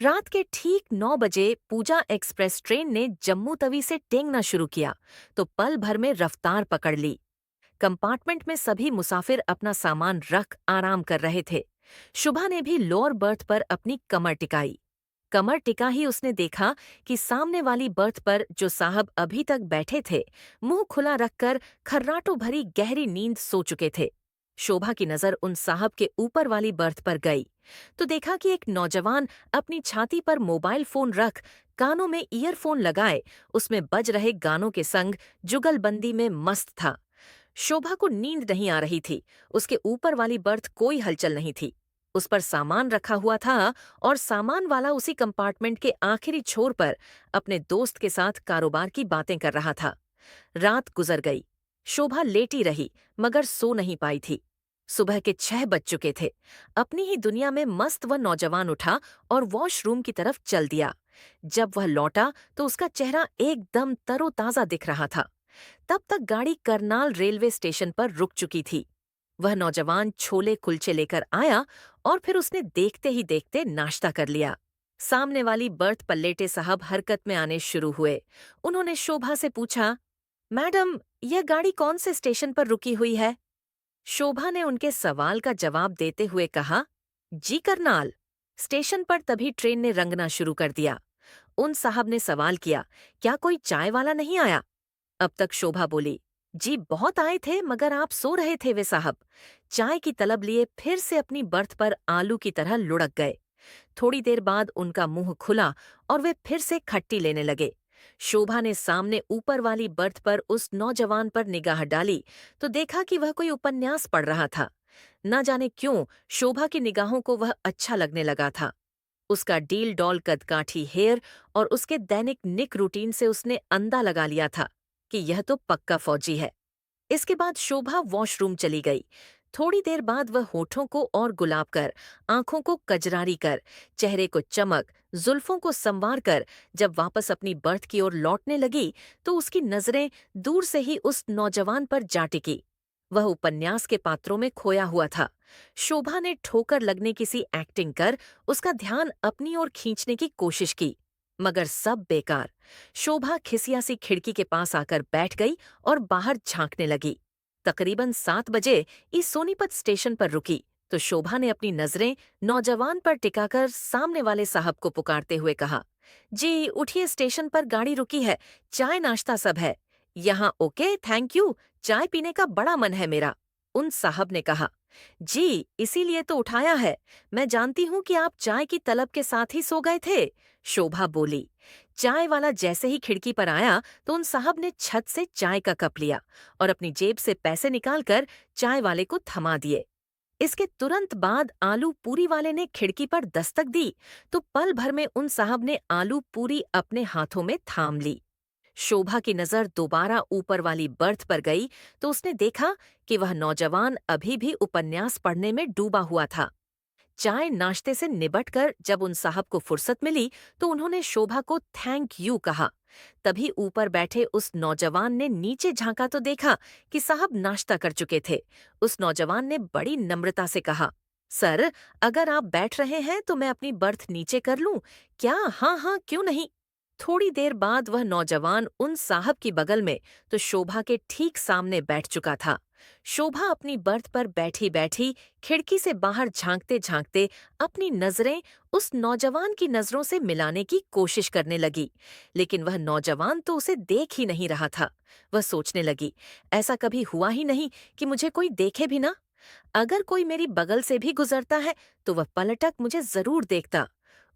रात के ठीक 9 बजे पूजा एक्सप्रेस ट्रेन ने जम्मू तवी से टेंगना शुरू किया तो पल भर में रफ्तार पकड़ ली। कंपार्टमेंट में सभी मुसाफिर अपना सामान रख आराम कर रहे थे। शुभा ने भी लोअर बर्थ पर अपनी कमर टिकाई। कमर टिका ही उसने देखा कि सामने वाली बर्थ पर जो साहब अभी तक बैठे थे, मुंह खुला रखकर खर्राटों भरी गहरी नींद सो चुके थे। शोभा की नजर उन साहब के ऊपर वाली बर्थ पर गई तो देखा कि एक नौजवान अपनी छाती पर मोबाइल फोन रख कानों में ईयरफोन लगाए उसमें बज रहे गानों के संग जुगलबंदी में मस्त था। शोभा को नींद नहीं आ रही थी। उसके ऊपर वाली बर्थ कोई हलचल नहीं थी। उस पर सामान रखा हुआ था और सामान वाला उसी कंपार्टमेंट के आखिरी छोर पर अपने दोस्त के साथ कारोबार की बातें कर रहा था। रात गुजर गई। शोभा लेटी रही मगर सो नहीं पाई थी। सुबह के 6 बज चुके थे। अपनी ही दुनिया में मस्त वह नौजवान उठा और वॉशरूम की तरफ चल दिया। जब वह लौटा तो उसका चेहरा एकदम तरोताजा दिख रहा था। तब तक गाड़ी करनाल रेलवे स्टेशन पर रुक चुकी थी। वह नौजवान छोले कुलचे लेकर आया और फिर उसने देखते ही देखते नाश्ता कर लिया। सामने वाली बर्थ पर लेटे साहब हरकत में आने शुरू हुए। उन्होंने शोभा से पूछा, मैडम, यह गाड़ी कौन से स्टेशन पर रुकी हुई है? शोभा ने उनके सवाल का जवाब देते हुए कहा, जी करनाल। स्टेशन पर तभी ट्रेन ने रंगना शुरू कर दिया। उन साहब ने सवाल किया, क्या कोई चाय वाला नहीं आया? अब तक शोभा बोली, जी बहुत आए थे मगर आप सो रहे थे वे साहब। चाय की तलब लिए फिर से अपनी बर्थ पर आलू की तरह लुढ़क गए। थोड़ी देर बाद उनका मुंह खुला और वे फिर से खट्टी लेने लगे। शोभा ने सामने ऊपर वाली बर्थ पर उस नौजवान पर निगाह डाली तो देखा कि वह कोई उपन्यास पढ़ रहा था। न जाने क्यों शोभा की निगाहों को वह अच्छा लगने लगा था। उसका डील डॉल कदकाठी हेयर और उसके दैनिक निक रूटीन से उसने अंदा लगा लिया था कि यह तो पक्का फौजी है। इसके बाद शोभा वॉशरूम चली गई। थोड़ी देर बाद वह होठों को और गुलाब कर, आंखों को कजरारी कर, चेहरे को चमक, जुल्फों को संवार कर जब वापस अपनी बर्थ की ओर लौटने लगी तो उसकी नजरें दूर से ही उस नौजवान पर जा टिकी। वह उपन्यास के पात्रों में खोया हुआ था। शोभा ने ठोकर लगने की सी एक्टिंग कर उसका ध्यान अपनी ओर खींचने की कोशिश की, मगर सब बेकार। शोभा खिसिया सी खिड़की के पास आकर बैठ गई और बाहर झांकने लगी। तकरीबन 7 बजे इस सोनीपत स्टेशन पर रुकी तो शोभा ने अपनी नजरें नौजवान पर टिकाकर सामने वाले साहब को पुकारते हुए कहा, जी उठिए, स्टेशन पर गाड़ी रुकी है, चाय नाश्ता सब है। यहाँ ओके, थैंक यू, चाय पीने का बड़ा मन है मेरा। उन साहब ने कहा, जी इसीलिए तो उठाया है, मैं जानती हूँ कि आप चाय की तलब के साथ ही सो गए थे। शोभा बोली। चाय वाला जैसे ही खिड़की पर आया तो उन साहब ने छत से चाय का कप लिया और अपनी जेब से पैसे निकालकर चाय वाले को थमा दिए। इसके तुरंत बाद आलू पूरी वाले ने खिड़की पर दस्तक दी तो पल भर में उन साहब ने आलू पूरी अपने हाथों में थाम ली। शोभा की नजर दोबारा ऊपर वाली बर्थ पर गई तो उसने देखा कि वह नौजवान अभी भी उपन्यास पढ़ने में डूबा हुआ था। चाय नाश्ते से निबटकर जब उन साहब को फुर्सत मिली तो उन्होंने शोभा को थैंक यू कहा। तभी ऊपर बैठे उस नौजवान ने नीचे झांका तो देखा कि साहब नाश्ता कर चुके थे। उस नौजवान ने बड़ी नम्रता से कहा, सर, अगर आप बैठ रहे हैं तो मैं अपनी बर्थ नीचे कर लूं क्या? हाँ हाँ, क्यों नहीं। थोड़ी देर बाद वह नौजवान उन साहब की बगल में तो शोभा के ठीक सामने बैठ चुका था। शोभा अपनी बर्थ पर बैठी बैठी खिड़की से बाहर झांकते झांकते अपनी नजरें उस नौजवान की नजरों से मिलाने की कोशिश करने लगी, लेकिन वह नौजवान तो उसे देख ही नहीं रहा था। वह सोचने लगी, ऐसा कभी हुआ ही नहीं कि मुझे कोई देखे भी ना। अगर कोई मेरी बगल से भी गुजरता है तो वह पलटक मुझे जरूर देखता।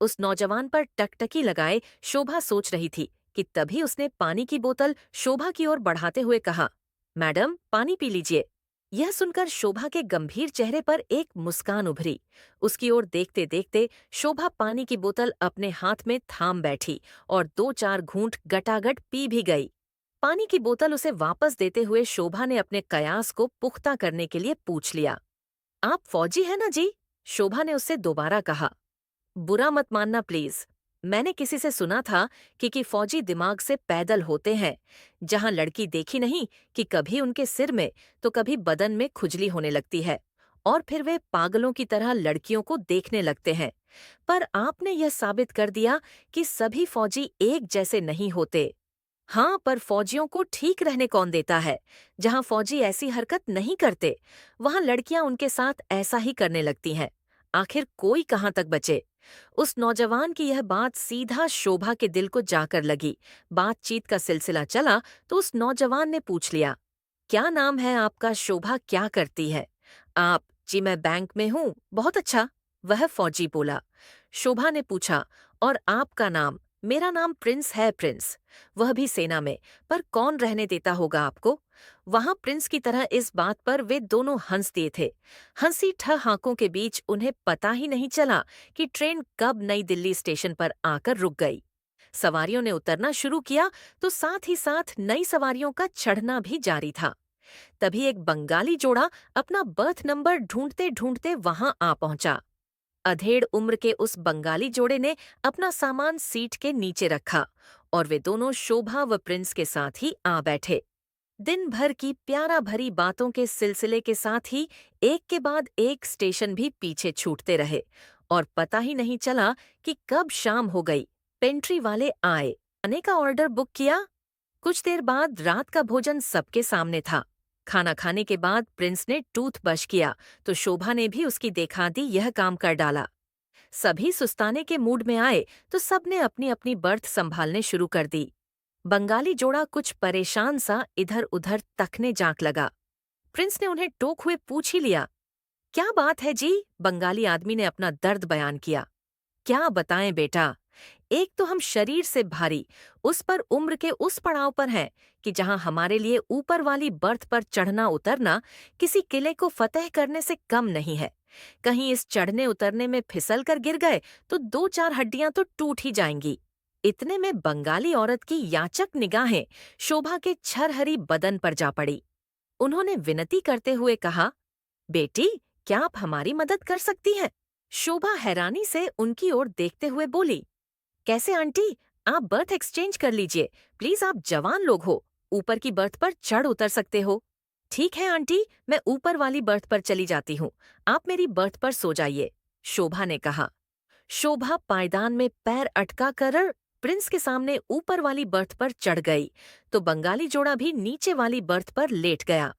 उस नौजवान पर टकटकी लगाए शोभा सोच रही थी कि तभी उसने पानी की बोतल शोभा की ओर बढ़ाते हुए कहा, मैडम पानी पी लीजिए। यह सुनकर शोभा के गंभीर चेहरे पर एक मुस्कान उभरी। उसकी ओर देखते देखते शोभा पानी की बोतल अपने हाथ में थाम बैठी और 2-4 घूंट गटागट पी भी गई। पानी की बोतल उसे वापस देते हुए शोभा ने अपने कयास को पुख्ता करने के लिए पूछ लिया, आप फौजी हैं ना जी? शोभा ने उससे दोबारा कहा। बुरा मत मानना प्लीज, मैंने किसी से सुना था कि फौजी दिमाग से पैदल होते हैं। जहां लड़की देखी नहीं कि कभी उनके सिर में तो कभी बदन में खुजली होने लगती है और फिर वे पागलों की तरह लड़कियों को देखने लगते हैं। पर आपने यह साबित कर दिया कि सभी फौजी एक जैसे नहीं होते। हाँ, पर फौजियों को ठीक रहने कौन देता है? जहाँ फौजी ऐसी हरकत नहीं करते, वहाँ लड़कियां उनके साथ ऐसा ही करने लगती हैं। आखिर कोई कहाँ तक बचे? उस नौजवान की यह बात सीधा शोभा के दिल को जाकर लगी। बातचीत का सिलसिला चला तो उस नौजवान ने पूछ लिया, क्या नाम है आपका? शोभा क्या करती है? आप? जी मैं बैंक में हूँ। बहुत अच्छा, वह फौजी बोला। शोभा ने पूछा, और आपका नाम? मेरा नाम प्रिंस है, प्रिंस। वह भी सेना में, पर कौन रहने देता होगा आपको? वहां प्रिंस की तरह इस बात पर वे दोनों हंस दिए थे। हंसी ठहाकों के बीच उन्हें पता ही नहीं चला कि ट्रेन कब नई दिल्ली स्टेशन पर आकर रुक गई। सवारियों ने उतरना शुरू किया तो साथ ही साथ नई सवारियों का चढ़ना भी जारी था। तभी एक बंगाली जोड़ा अपना बर्थ नंबर ढूंढते ढूंढते वहां आ पहुंचा। अधेड़ उम्र के उस बंगाली जोड़े ने अपना सामान सीट के नीचे रखा और वे दोनों शोभा व प्रिंस के साथ ही आ बैठे। दिन भर की प्यारा भरी बातों के सिलसिले के साथ ही एक के बाद एक स्टेशन भी पीछे छूटते रहे और पता ही नहीं चला कि कब शाम हो गई। पेंट्री वाले आए। खाने का ऑर्डर बुक किया। कुछ देर बाद रात का भोजन सबके सामने था। खाना खाने के बाद प्रिंस ने टूथब्रश किया तो शोभा ने भी उसकी देखा दी यह काम कर डाला। सभी सुस्ताने के मूड में आए तो सबने अपनी अपनी बर्थ संभालने शुरू कर दी। बंगाली जोड़ा कुछ परेशान सा इधर उधर तकने जांक लगा। प्रिंस ने उन्हें टोक हुए पूछ ही लिया, क्या बात है जी? बंगाली आदमी ने अपना दर्द बयान किया। क्या बताएं बेटा, एक तो हम शरीर से भारी, उस पर उम्र के उस पड़ाव पर हैं कि जहां हमारे लिए ऊपर वाली बर्थ पर चढ़ना उतरना किसी किले को फतह करने से कम नहीं है। कहीं इस चढ़ने उतरने में फिसल कर गिर गए तो दो चार हड्डियां तो टूट ही जाएंगी। इतने में बंगाली औरत की याचक निगाहें शोभा के छरहरी बदन पर जा पड़ी। उन्होंने विनती करते हुए कहा, बेटी, क्या आप हमारी मदद कर सकती हैं? शोभा हैरानी से उनकी ओर देखते हुए बोली, कैसे आंटी? आप बर्थ एक्सचेंज कर लीजिए। प्लीज, आप जवान लोग हो, ऊपर की बर्थ पर चढ़ उतर सकते हो। ठीक है आंटी, मैं ऊपर वाली बर्थ पर चली जाती हूँ। आप मेरी बर्थ पर सो जाइए, शोभा ने कहा। शोभा पायदान में पैर अटका कर प्रिंस के सामने ऊपर वाली बर्थ पर चढ़ गई तो बंगाली जोड़ा भी नीचे वाली बर्थ पर लेट गया।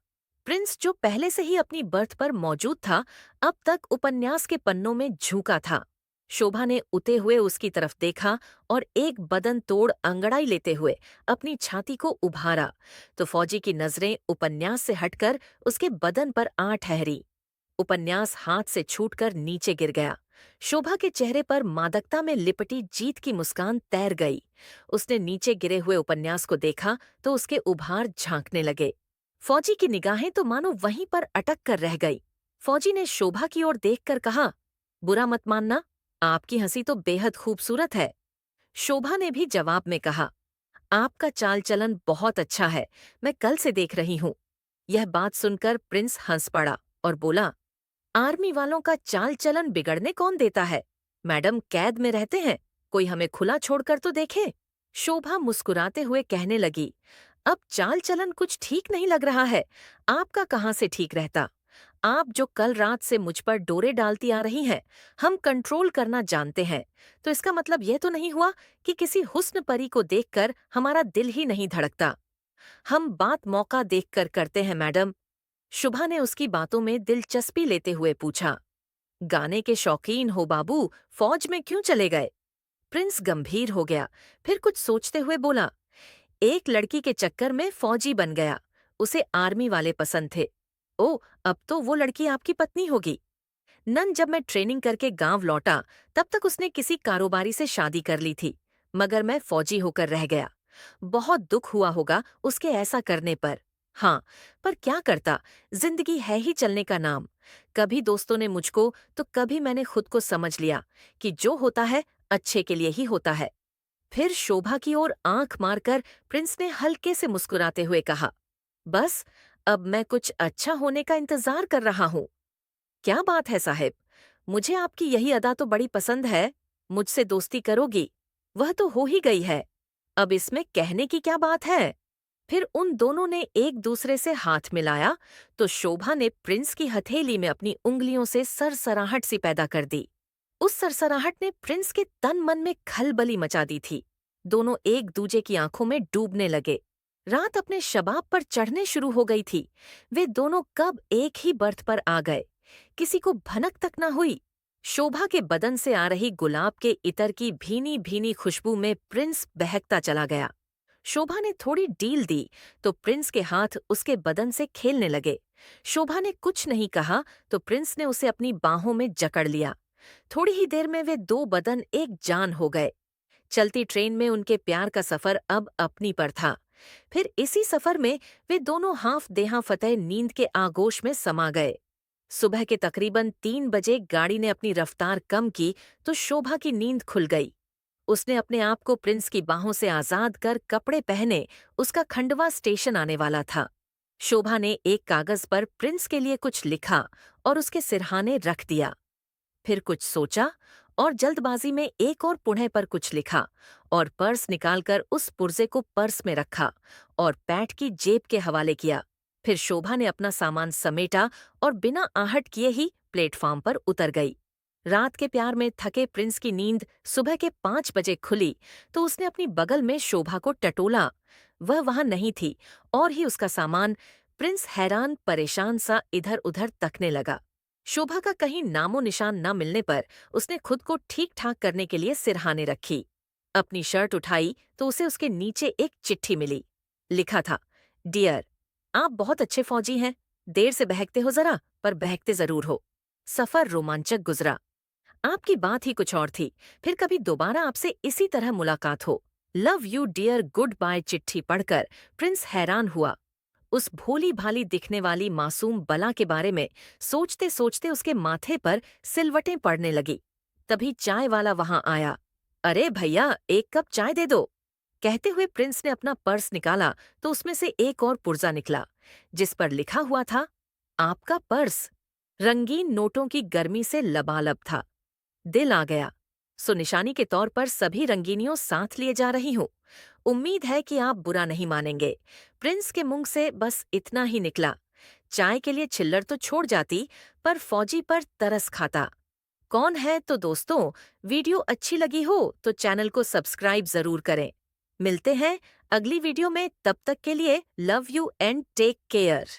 प्रिंस, जो पहले से ही अपनी बर्थ पर मौजूद था, अब तक उपन्यास के पन्नों में झुका था। शोभा ने उते हुए उसकी तरफ देखा और एक बदन तोड़ अंगड़ाई लेते हुए अपनी छाती को उभारा तो फौजी की नजरें उपन्यास से हटकर उसके बदन पर आ ठहरी। उपन्यास हाथ से छूटकर नीचे गिर गया। शोभा के चेहरे पर मादकता में लिपटी जीत की मुस्कान तैर गई। उसने नीचे गिरे हुए उपन्यास को देखा तो उसके उभार झांकने लगे। फौजी की निगाहें तो मानो वहीं पर अटक कर रह गई। फौजी ने शोभा की ओर देखकर कहा, बुरा मत मानना, आपकी हंसी तो बेहद खूबसूरत है। शोभा ने भी जवाब में कहा, आपका चाल चलन बहुत अच्छा है, मैं कल से देख रही हूँ। यह बात सुनकर प्रिंस हंस पड़ा और बोला, आर्मी वालों का चाल चलन बिगड़ने कौन देता है? मैडम कैद में रहते हैं, कोई हमें खुला छोड़कर तो देखे। शोभा मुस्कुराते हुए कहने लगी, अब चाल चलन कुछ ठीक नहीं लग रहा है। आपका कहाँ से ठीक रहता? आप जो कल रात से मुझ पर डोरे डालती आ रही हैं, हम कंट्रोल करना जानते हैं। तो इसका मतलब यह तो नहीं हुआ कि किसी हुस्न परी को देखकर हमारा दिल ही नहीं धड़कता। हम बात मौका देखकर करते हैं मैडम। शुभा ने उसकी बातों में दिलचस्पी लेते हुए पूछा, गाने के शौकीन हो बाबू, फौज में क्यों चले गए? प्रिंस गंभीर हो गया, फिर कुछ सोचते हुए बोला, एक लड़की के चक्कर में फौजी बन गया। उसे आर्मी वाले पसंद थे। ओ, अब तो वो लड़की आपकी पत्नी होगी। नन, जब मैं ट्रेनिंग करके गांव लौटा तब तक उसने किसी कारोबारी से शादी कर ली थी, मगर मैं फौजी होकर रह गया। बहुत दुख हुआ होगा उसके ऐसा करने पर। हाँ, पर क्या करता, जिंदगी है ही चलने का नाम। कभी दोस्तों ने मुझको तो कभी मैंने खुद को समझ लिया कि जो होता है अच्छे के लिए ही होता है। फिर शोभा की ओर आंख मारकर प्रिंस ने हल्के से मुस्कुराते हुए कहा, बस अब मैं कुछ अच्छा होने का इंतजार कर रहा हूँ। क्या बात है साहिब, मुझे आपकी यही अदा तो बड़ी पसंद है। मुझसे दोस्ती करोगी? वह तो हो ही गई है, अब इसमें कहने की क्या बात है? फिर उन दोनों ने एक दूसरे से हाथ मिलाया तो शोभा ने प्रिंस की हथेली में अपनी उंगलियों से सरसराहट सी पैदा कर दी। उस सरसराहट ने प्रिंस के तन मन में खलबली मचा दी थी। दोनों एक दूजे की आंखों में डूबने लगे। रात अपने शबाब पर चढ़ने शुरू हो गई थी। वे दोनों कब एक ही बर्थ पर आ गए, किसी को भनक तक न हुई। शोभा के बदन से आ रही गुलाब के इतर की भीनी भीनी खुशबू में प्रिंस बहकता चला गया। शोभा ने थोड़ी डील दी तो प्रिंस के हाथ उसके बदन से खेलने लगे। शोभा ने कुछ नहीं कहा तो प्रिंस ने उसे अपनी बाहों में जकड़ लिया। थोड़ी ही देर में वे दो बदन एक जान हो गए। चलती ट्रेन में उनके प्यार का सफर अब अपनी पर था। फिर इसी सफर में वे दोनों हाफ देहा फतेह नींद के आगोश में समा गए। सुबह के तकरीबन 3 बजे गाड़ी ने अपनी रफ्तार कम की तो शोभा की नींद खुल गई। उसने अपने आप को प्रिंस की बाहों से आजाद कर कपड़े पहने उसका खंडवा स्टेशन आने वाला था। शोभा ने एक कागज पर प्रिंस के लिए कुछ लिखा और उसके सिरहाने रख दिया। फिर कुछ सोचा और जल्दबाजी में एक और पुणे पर कुछ लिखा और पर्स निकालकर उस पुर्जे को पर्स में रखा और पैट की जेब के हवाले किया। फिर शोभा ने अपना सामान समेटा और बिना आहट किए ही प्लेटफॉर्म पर उतर गई। रात के प्यार में थके प्रिंस की नींद सुबह के 5 बजे खुली तो उसने अपनी बगल में शोभा को टटोला। वह वहां नहीं थी और ही उसका सामान। प्रिंस हैरान परेशान सा इधर उधर तकने लगा। शोभा का कहीं नामो निशान न मिलने पर उसने खुद को ठीक ठाक करने के लिए सिरहाने रखी। अपनी शर्ट उठाई तो उसे उसके नीचे एक चिट्ठी मिली। लिखा था, डियर, आप बहुत अच्छे फौजी हैं। देर से बहकते हो जरा, पर बहकते जरूर हो। सफर रोमांचक गुजरा। आपकी बात ही कुछ और थी। फिर कभी दोबारा आपसे इसी तरह मुलाकात हो। Love you dear, goodbye. चिट्ठी पढ़कर प्रिंस हैरान हुआ। उस भोली भाली दिखने वाली मासूम बला के बारे में सोचते सोचते उसके माथे पर सिलवटें पड़ने लगी। तभी चाय वाला वहां आया। अरे भैया, एक कप चाय दे दो। कहते हुए प्रिंस ने अपना पर्स निकाला तो उसमें से एक और पुर्जा निकला जिस पर लिखा हुआ था, आपका पर्स। रंगीन नोटों की गर्मी से लबालब था। दिल आ गया। सो निशानी के तौर पर सभी रंगीनियों साथ लिए जा रही हूँ। उम्मीद है कि आप बुरा नहीं मानेंगे। प्रिंस के मुंह से बस इतना ही निकला। चाय के लिए छिल्लर तो छोड़ जाती, पर फौजी पर तरस खाता। कौन है तो दोस्तों, वीडियो अच्छी लगी हो तो चैनल को सब्सक्राइब जरूर करें। मिलते हैं अगली वीडियो में, तब तक के लिए love you and take care.